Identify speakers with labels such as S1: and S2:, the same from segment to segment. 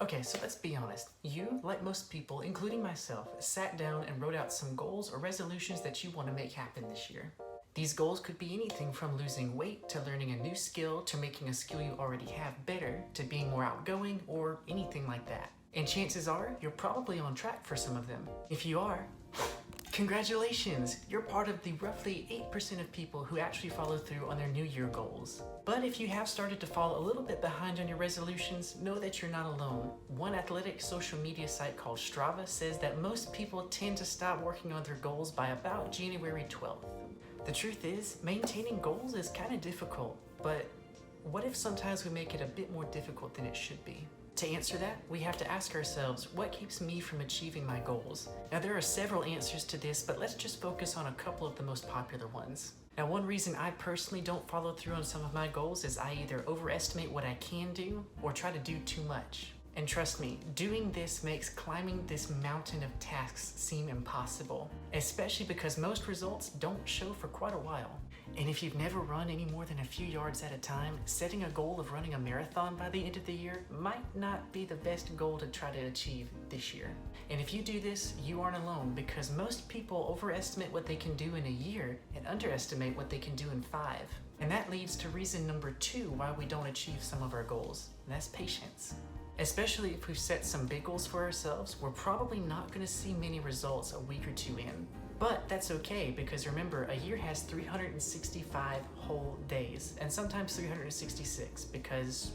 S1: Okay, so let's be honest. You, like most people, including myself, sat down and wrote out some goals or resolutions that you want to make happen this year. These goals could be anything from losing weight to learning a new skill to making a skill you already have better to being more outgoing or anything like that. And chances are you're probably on track for some of them. If you are, congratulations! You're part of the roughly 8% of people who actually follow through on their New Year goals. But if you have started to fall a little bit behind on your resolutions, know that you're not alone. One athletic social media site called Strava says that most people tend to stop working on their goals by about January 12th. The truth is, maintaining goals is kind of difficult, but what if sometimes we make it a bit more difficult than it should be? To answer that, we have to ask ourselves, what keeps me from achieving my goals? Now, there are several answers to this, but let's just focus on a couple of the most popular ones. Now, one reason I personally don't follow through on some of my goals is I either overestimate what I can do or try to do too much. And trust me, doing this makes climbing this mountain of tasks seem impossible, especially because most results don't show for quite a while. And if you've never run any more than a few yards at a time, setting a goal of running a marathon by the end of the year might not be the best goal to try to achieve this year. And if you do this, you aren't alone, because most people overestimate what they can do in a year and underestimate what they can do in 5. And that leads to reason number 2 why we don't achieve some of our goals, and that's patience. Especially if we've set some big goals for ourselves, we're probably not going to see many results a week or 2 in. But that's okay, because remember, a year has 365 whole days, and sometimes 366, because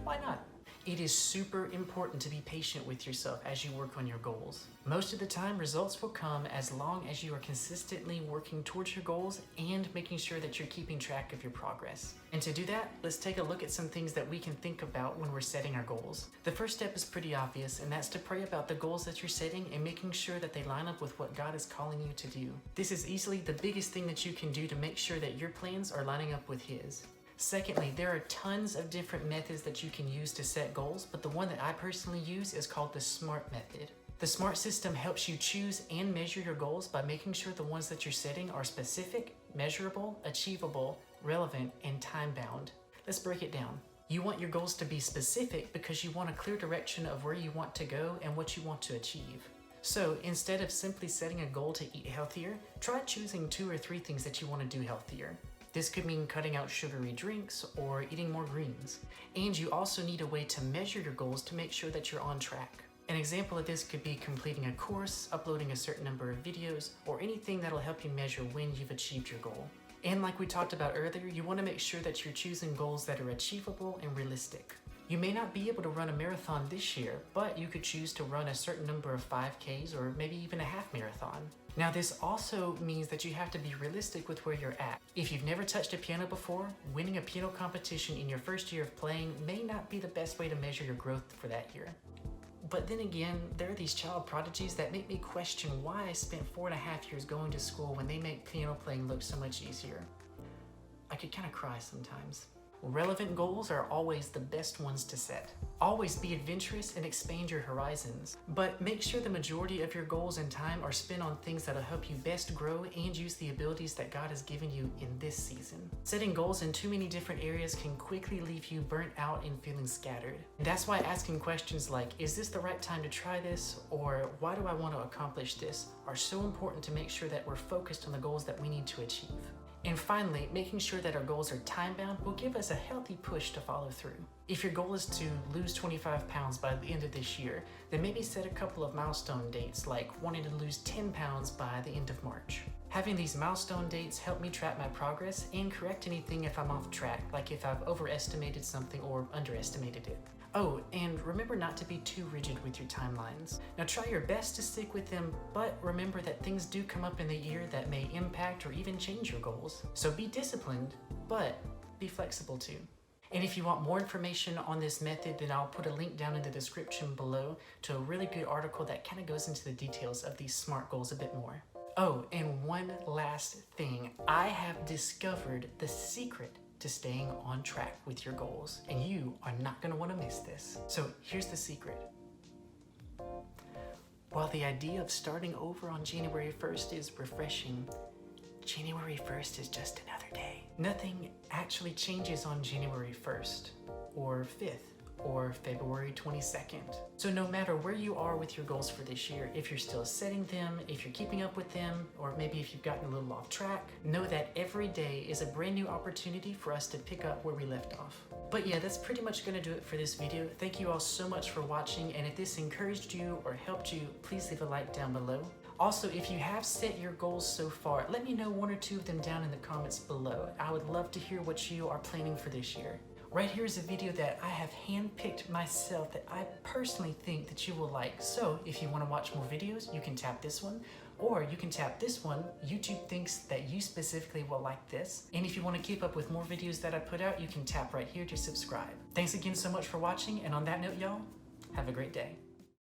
S1: why not? It is super important to be patient with yourself as you work on your goals. Most of the time, results will come as long as you are consistently working towards your goals and making sure that you're keeping track of your progress. And to do that, let's take a look at some things that we can think about when we're setting our goals. The first step is pretty obvious, and that's to pray about the goals that you're setting and making sure that they line up with what God is calling you to do. This is easily the biggest thing that you can do to make sure that your plans are lining up with His. Secondly, there are tons of different methods that you can use to set goals, but the one that I personally use is called the SMART method. The SMART system helps you choose and measure your goals by making sure the ones that you're setting are specific, measurable, achievable, relevant, and time-bound. Let's break it down. You want your goals to be specific because you want a clear direction of where you want to go and what you want to achieve. So instead of simply setting a goal to eat healthier, try choosing 2 or 3 things that you want to do healthier. This could mean cutting out sugary drinks or eating more greens. And you also need a way to measure your goals to make sure that you're on track. An example of this could be completing a course, uploading a certain number of videos, or anything that'll help you measure when you've achieved your goal. And like we talked about earlier, you want to make sure that you're choosing goals that are achievable and realistic. You may not be able to run a marathon this year, but you could choose to run a certain number of 5Ks or maybe even a half marathon. Now, this also means that you have to be realistic with where you're at. If you've never touched a piano before, winning a piano competition in your first year of playing may not be the best way to measure your growth for that year. But then again, there are these child prodigies that make me question why I spent 4.5 years going to school when they make piano playing look so much easier. I could kind of cry sometimes. Relevant goals are always the best ones to set. Always be adventurous and expand your horizons, but make sure the majority of your goals and time are spent on things that'll help you best grow and use the abilities that God has given you in this season. Setting goals in too many different areas can quickly leave you burnt out and feeling scattered. That's why asking questions like, is this the right time to try this? Or why do I want to accomplish this? Are so important to make sure that we're focused on the goals that we need to achieve. And finally, making sure that our goals are time-bound will give us a healthy push to follow through. If your goal is to lose 25 pounds by the end of this year, then maybe set a couple of milestone dates, like wanting to lose 10 pounds by the end of March. Having these milestone dates help me track my progress and correct anything if I'm off track, like if I've overestimated something or underestimated it. Oh, and remember not to be too rigid with your timelines. Now try your best to stick with them, but remember that things do come up in the year that may impact or even change your goals. So be disciplined, but be flexible too. And if you want more information on this method, then I'll put a link down in the description below to a really good article that kind of goes into the details of these SMART goals a bit more. Oh, and one last thing. I have discovered the secret to staying on track with your goals, and you are not going to want to miss this. So here's the secret. While the idea of starting over on January 1st is refreshing, January 1st is just another day. Nothing actually changes on January 1st, or 5th, or February 22nd. So no matter where you are with your goals for this year, if you're still setting them, if you're keeping up with them, or maybe if you've gotten a little off track, know that every day is a brand new opportunity for us to pick up where we left off. But yeah, that's pretty much gonna do it for this video. Thank you all so much for watching, and if this encouraged you or helped you, please leave a like down below. Also, if you have set your goals so far, let me know 1 or 2 of them down in the comments below. I would love to hear what you are planning for this year. Right here is a video that I have handpicked myself that I personally think that you will like. So if you want to watch more videos, you can tap this one, or you can tap this one. YouTube thinks that you specifically will like this. And if you want to keep up with more videos that I put out, you can tap right here to subscribe. Thanks again so much for watching, and on that note, y'all, have a great day.